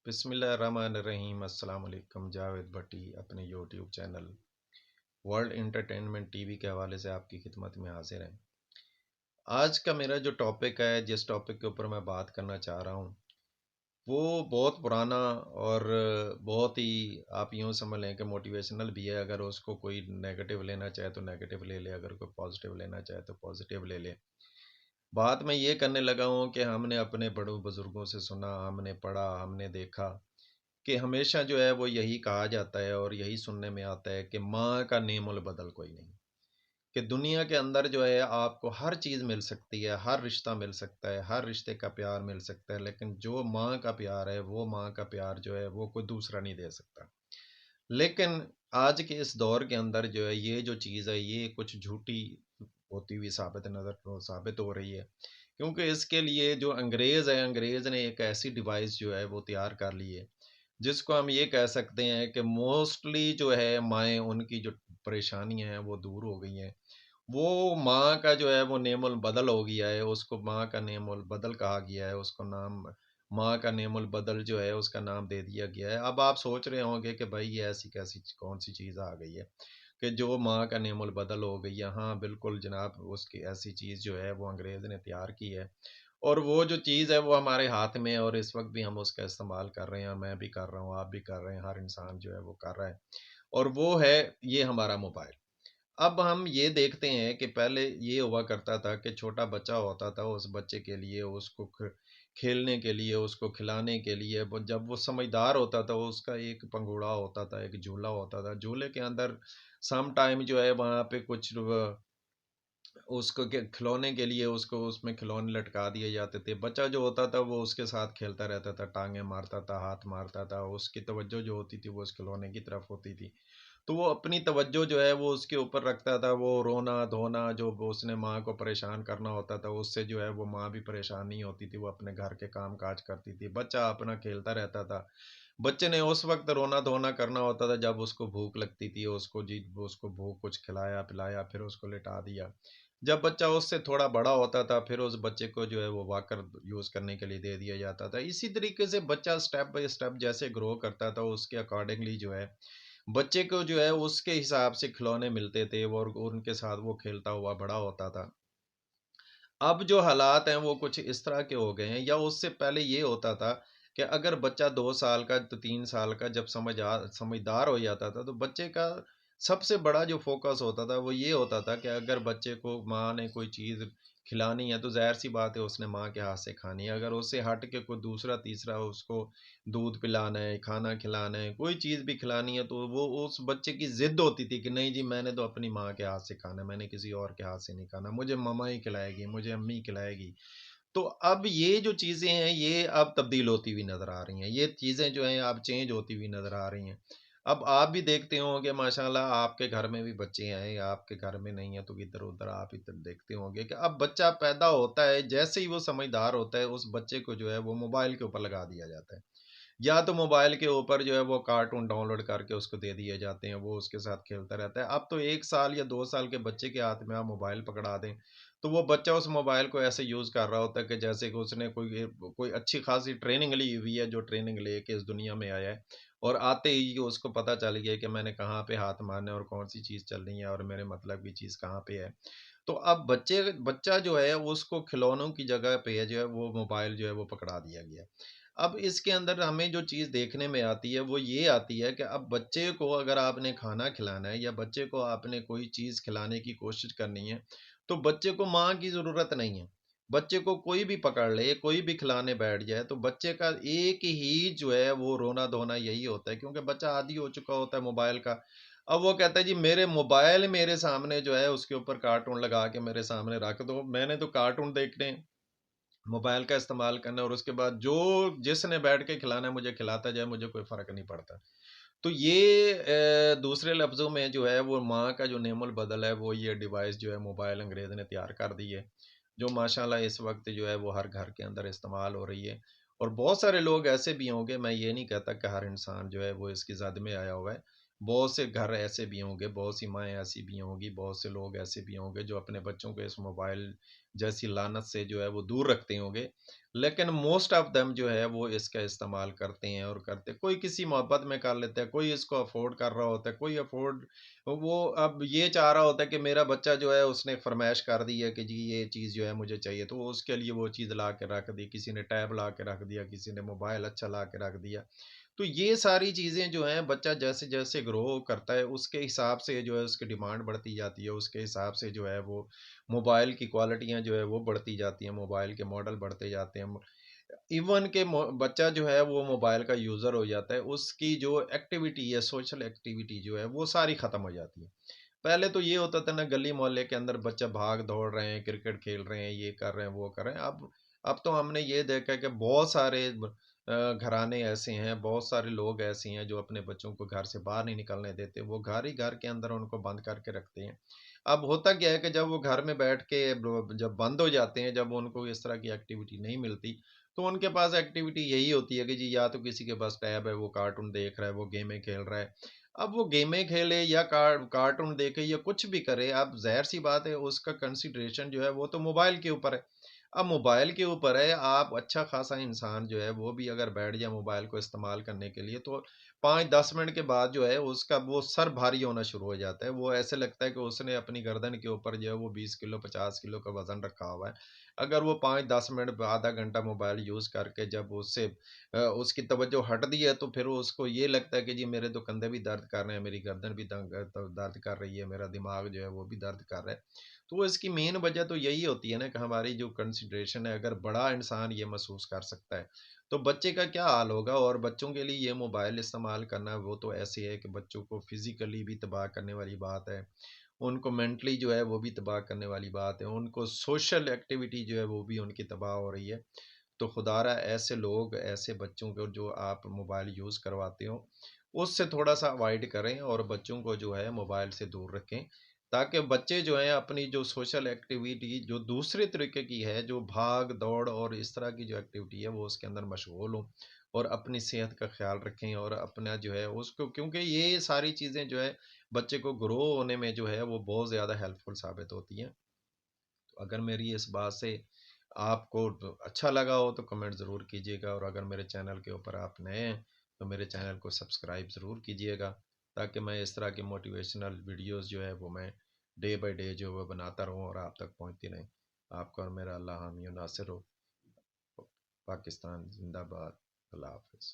بسم اللہ الرحمن الرحیم۔ السلام علیکم۔ جاوید بھٹی اپنے YouTube channel world entertainment T V کے حوالے سے آپ کی خدمت میں حاضر ہیں۔ آج کا میرا جو ٹاپک ہے، جس ٹاپک کے اوپر میں بات کرنا چاہ رہا ہوں، وہ بہت پرانا اور بہت ہی، آپ یوں سمجھ لیں کہ موٹیویشنل بھی ہے۔ اگر اس کو کوئی نیگیٹو لینا چاہے تو نیگیٹو لے لے، اگر کوئی پازیٹیو لینا چاہے تو پازیٹیو لے لے۔ بات میں یہ کرنے لگا ہوں کہ ہم نے اپنے بڑوں بزرگوں سے سنا، ہم نے پڑھا، ہم نے دیکھا کہ ہمیشہ جو ہے وہ یہی کہا جاتا ہے اور یہی سننے میں آتا ہے کہ ماں کا نعم البدل کوئی نہیں۔ کہ دنیا کے اندر جو ہے آپ کو ہر چیز مل سکتی ہے، ہر رشتہ مل سکتا ہے، ہر رشتے کا پیار مل سکتا ہے، لیکن جو ماں کا پیار ہے، وہ ماں کا پیار جو ہے وہ کوئی دوسرا نہیں دے سکتا۔ لیکن آج کے اس دور کے اندر جو ہے یہ جو چیز ہے، یہ کچھ جھوٹی ہوتی ہوئی ثابت ہو رہی ہے، کیونکہ اس کے لیے جو انگریز ہے، انگریز نے ایک ایسی ڈیوائس جو ہے وہ تیار کر لی ہے، جس کو ہم یہ کہہ سکتے ہیں کہ موسٹلی جو ہے مائیں، ان کی جو پریشانیاں ہیں وہ دور ہو گئی ہیں۔ وہ ماں کا جو ہے وہ نعم البدل ہو گیا ہے، اس کو ماں کا نعم البدل کہا گیا ہے، اس کو نام ماں کا نعم البدل جو ہے اس کا نام دے دیا گیا ہے۔ اب آپ سوچ رہے ہوں گے کہ بھائی یہ ایسی کیسی کون سی چیز آ گئی ہے کہ جو ماں کا نعم البدل ہو گئی ہے؟ ہاں بالکل جناب، اس کی ایسی چیز جو ہے وہ انگریز نے تیار کی ہے، اور وہ جو چیز ہے وہ ہمارے ہاتھ میں ہے، اور اس وقت بھی ہم اس کا استعمال کر رہے ہیں۔ میں بھی کر رہا ہوں، آپ بھی کر رہے ہیں، ہر انسان جو ہے وہ کر رہا ہے، اور وہ ہے یہ ہمارا موبائل۔ اب ہم یہ دیکھتے ہیں کہ پہلے یہ ہوا کرتا تھا کہ چھوٹا بچہ ہوتا تھا، اس بچے کے لیے، اس کو کھیلنے کے لیے، اس کو کھلانے کے لیے، جب وہ سمجھدار ہوتا تھا، اس کا ایک پنگوڑا ہوتا تھا، ایک جھولا ہوتا تھا، جھولے کے اندر سم ٹائم جو ہے وہاں پہ کچھ اس کو کھلونے کے لیے اس کو اس میں کھلونے لٹکا دیے جاتے تھے۔ بچہ جو ہوتا تھا وہ اس کے ساتھ کھیلتا رہتا تھا، ٹانگیں مارتا تھا، ہاتھ مارتا تھا، اس کی توجہ جو ہوتی تھی وہ اس کھلونے کی طرف ہوتی تھی، تو وہ اپنی توجہ جو ہے وہ اس کے اوپر رکھتا تھا۔ وہ رونا دھونا جو اس نے ماں کو پریشان کرنا ہوتا تھا، اس سے جو ہے وہ ماں بھی پریشان نہیں ہوتی تھی، وہ اپنے گھر کے کام کاج کرتی تھی، بچہ اپنا کھیلتا رہتا تھا۔ بچے نے اس وقت رونا دھونا کرنا ہوتا تھا جب اس کو بھوک لگتی تھی، اس کو بھوک کچھ کھلایا پلایا، پھر اس کو لٹا دیا۔ جب بچہ اس سے تھوڑا بڑا ہوتا تھا، پھر اس بچے کو جو ہے وہ واکر یوز کرنے کے لیے دے دیا جاتا تھا۔ اسی طریقے سے بچہ سٹیپ بائی سٹیپ جیسے گرو کرتا تھا، اس کے اکارڈنگلی جو ہے بچے کو جو ہے اس کے حساب سے کھلونے ملتے تھے، اور ان کے ساتھ وہ کھیلتا ہوا بڑا ہوتا تھا۔ اب جو حالات ہیں وہ کچھ اس طرح کے ہو گئے ہیں، یا اس سے پہلے یہ ہوتا تھا کہ اگر بچہ 2 سال کا تو 3 سال کا جب سمجھدار ہو جاتا تھا، تو بچے کا سب سے بڑا جو فوکس ہوتا تھا وہ یہ ہوتا تھا کہ اگر بچے کو ماں نے کوئی چیز کھلانی ہے تو ظاہر سی بات ہے اس نے ماں کے ہاتھ سے کھانی ہے۔ اگر اس سے ہٹ کے کوئی دوسرا تیسرا اس کو دودھ پلانا ہے، کھانا کھلانا ہے، کوئی چیز بھی کھلانی ہے، تو وہ اس بچے کی ضد ہوتی تھی کہ نہیں جی، میں نے تو اپنی ماں کے ہاتھ سے کھانا ہے، میں نے کسی اور کے ہاتھ سے نہیں کھانا، مجھے ماما ہی کھلائے گی، مجھے امی کھلائے گی۔ تو اب یہ جو چیزیں ہیں یہ اب تبدیل ہوتی ہوئی نظر آ رہی ہیں، یہ چیزیں جو ہیں اب چینج ہوتی ہوئی نظر آ رہی ہیں۔ اب آپ بھی دیکھتے ہوں گے، ماشاءاللہ آپ کے گھر میں بھی بچے ہیں، یا آپ کے گھر میں نہیں ہیں تو ادھر ادھر آپ ادھر دیکھتے ہوں گے کہ اب بچہ پیدا ہوتا ہے، جیسے ہی وہ سمجھدار ہوتا ہے، اس بچے کو جو ہے وہ موبائل کے اوپر لگا دیا جاتا ہے، یا تو موبائل کے اوپر جو ہے وہ کارٹون ڈاؤن لوڈ کر کے اس کو دے دیے جاتے ہیں، وہ اس کے ساتھ کھیلتا رہتا ہے۔ اب تو 1 سال یا 2 سال کے بچے کے ہاتھ میں آپ موبائل پکڑا دیں تو وہ بچہ اس موبائل کو ایسے یوز کر رہا ہوتا ہے کہ جیسے کہ اس نے کوئی اچھی خاصی ٹریننگ لی ہوئی ہے، جو ٹریننگ لے کے اس دنیا میں آیا ہے، اور آتے ہی اس کو پتہ چل گیا کہ میں نے کہاں پہ ہاتھ مارنا ہے اور کون سی چیز چل رہی ہے اور میرے مطلب کی چیز کہاں پہ ہے۔ تو اب بچہ جو ہے اس کو کھلونوں کی جگہ پہ جو ہے وہ موبائل جو ہے وہ پکڑا دیا گیا۔ اب اس کے اندر ہمیں جو چیز دیکھنے میں آتی ہے وہ یہ آتی ہے کہ اب بچے کو اگر آپ نے کھانا کھلانا ہے، یا بچے کو آپ نے کوئی چیز کھلانے کی کوشش کرنی ہے، تو بچے کو ماں کی ضرورت نہیں ہے۔ بچے کو کوئی بھی پکڑ لے، کوئی بھی کھلانے بیٹھ جائے، تو بچے کا ایک ہی جو ہے وہ رونا دھونا یہی ہوتا ہے، کیونکہ بچہ عادی ہو چکا ہوتا ہے موبائل کا۔ اب وہ کہتا ہے جی میرے موبائل میرے سامنے جو ہے اس کے اوپر کارٹون لگا کے میرے سامنے رکھ دو، میں نے تو کارٹون دیکھنے ہیں، موبائل کا استعمال کرنا ہے، اور اس کے بعد جس نے بیٹھ کے کھلانا ہے مجھے کھلاتا جائے، مجھے کوئی فرق نہیں پڑتا۔ تو یہ دوسرے لفظوں میں جو ہے وہ ماں کا جو نعم البدل ہے، وہ یہ ڈیوائس جو ہے موبائل انگریز نے تیار کر دی ہے، جو ماشاءاللہ اس وقت جو ہے وہ ہر گھر کے اندر استعمال ہو رہی ہے۔ اور بہت سارے لوگ ایسے بھی ہوں گے، میں یہ نہیں کہتا کہ ہر انسان جو ہے وہ اس کی زد میں آیا ہوا ہے، بہت سے گھر ایسے بھی ہوں گے، بہت سی مائیں ایسی بھی ہوں گی، بہت سے لوگ ایسے بھی ہوں گے جو اپنے بچوں کو اس موبائل جیسی لعنت سے جو ہے وہ دور رکھتے ہوں گے، لیکن موسٹ آف دم جو ہے وہ اس کا استعمال کرتے ہیں اور کرتے، کوئی کسی محبت میں کر لیتا ہے، کوئی اس کو افورڈ کر رہا ہوتا ہے، کوئی افورڈ، وہ اب یہ چاہ رہا ہوتا ہے کہ میرا بچہ جو ہے اس نے فرمائش کر دی ہے کہ جی یہ چیز جو ہے مجھے چاہیے، تو وہ اس کے لیے وہ چیز لا کے رکھ دی، کسی نے ٹیب لا کے رکھ دیا، کسی نے موبائل اچھا لا کے رکھ دیا۔ تو یہ ساری چیزیں جو ہیں بچہ جیسے جیسے گرو کرتا ہے اس کے حساب سے جو ہے اس کی ڈیمانڈ بڑھتی جاتی ہے، اس کے حساب سے جو ہے وہ موبائل کی کوالٹیاں جو ہے وہ بڑھتی جاتی ہیں، موبائل کے ماڈل بڑھتے جاتے ہیں، ایون کہ بچہ جو ہے وہ موبائل کا یوزر ہو جاتا ہے، اس کی جو ایکٹیویٹی ہے، سوشل ایکٹیویٹی جو ہے وہ ساری ختم ہو جاتی ہے۔ پہلے تو یہ ہوتا تھا نا، گلی محلے کے اندر بچہ بھاگ دوڑ رہے ہیں، کرکٹ کھیل رہے ہیں، یہ کر رہے ہیں، وہ کر رہے ہیں۔ اب تو ہم نے یہ دیکھا کہ بہت سارے گھرانے ایسے ہیں، بہت سارے لوگ ایسے ہیں جو اپنے بچوں کو گھر سے باہر نہیں نکلنے دیتے، وہ گھر ہی گھر کے اندر ان کو بند کر کے رکھتے ہیں۔ اب ہوتا کیا ہے کہ جب وہ گھر میں بیٹھ کے جب بند ہو جاتے ہیں، جب ان کو اس طرح کی ایکٹیویٹی نہیں ملتی، تو ان کے پاس ایکٹیویٹی یہی ہوتی ہے کہ جی یا تو کسی کے پاس ٹیب ہے، وہ کارٹون دیکھ رہا ہے، وہ گیمیں کھیل رہا ہے۔ اب وہ گیمیں کھیلے یا کارٹون دیکھے یا کچھ بھی کرے، اب ظاہر سی بات ہے اس کا کنسنٹریشن جو ہے وہ تو موبائل کے اوپر ہے۔ اب موبائل کے اوپر ہے، آپ اچھا خاصا انسان جو ہے وہ بھی اگر بیٹھ جائے موبائل کو استعمال کرنے کے لیے، تو 5-10 منٹ کے بعد جو ہے اس کا وہ سر بھاری ہونا شروع ہو جاتا ہے، وہ ایسے لگتا ہے کہ اس نے اپنی گردن کے اوپر جو ہے وہ 20 کلو 50 کلو کا وزن رکھا ہوا ہے۔ اگر وہ 5-10 منٹ آدھا گھنٹہ موبائل یوز کر کے جب اس سے اس کی توجہ ہٹ دی ہے، تو پھر اس کو یہ لگتا ہے کہ جی میرے تو کندھے بھی درد کر رہے ہیں، میری گردن بھی درد کر رہی ہے، میرا دماغ جو ہے وہ بھی درد کر رہا ہے۔ تو اس کی مین وجہ تو یہی ہوتی ہے نا کہ ہماری جو کنسنٹریشن ہے، اگر بڑا انسان یہ محسوس کر سکتا ہے تو بچے کا کیا حال ہوگا؟ اور بچوں کے لیے یہ موبائل استعمال کرنا وہ تو ایسے ہے کہ بچوں کو فزیکلی بھی تباہ کرنے والی بات ہے، ان کو مینٹلی جو ہے وہ بھی تباہ کرنے والی بات ہے، ان کو سوشل ایکٹیویٹی جو ہے وہ بھی ان کی تباہ ہو رہی ہے۔ تو خدا را ایسے لوگ، ایسے بچوں کو جو آپ موبائل یوز کرواتے ہو اس سے تھوڑا سا اوائڈ کریں اور بچوں کو جو ہے موبائل سے دور رکھیں، تاکہ بچے جو ہیں اپنی جو سوشل ایکٹیویٹی جو دوسرے طریقے کی ہے، جو بھاگ دوڑ اور اس طرح کی جو ایکٹیویٹی ہے وہ اس کے اندر مشغول ہوں، اور اپنی صحت کا خیال رکھیں، اور اپنا جو ہے اس کو، کیونکہ یہ ساری چیزیں جو ہے بچے کو گرو ہونے میں جو ہے وہ بہت زیادہ ہیلپ فل ثابت ہوتی ہیں۔ تو اگر میری اس بات سے آپ کو اچھا لگا ہو تو کمنٹ ضرور کیجیے گا، اور اگر میرے چینل کے اوپر آپ نئے ہیں تو میرے چینل کو سبسکرائب ضرور کیجیے گا، تاکہ میں اس طرح کے موٹیویشنل ویڈیوز جو ہے وہ میں ڈے بائی ڈے جو وہ بناتا رہوں اور آپ تک پہنچتی رہیں۔ آپ کا اور میرا اللہ حامی و ناصر ہو۔ پاکستان زندہ باد۔ اللہ حافظ۔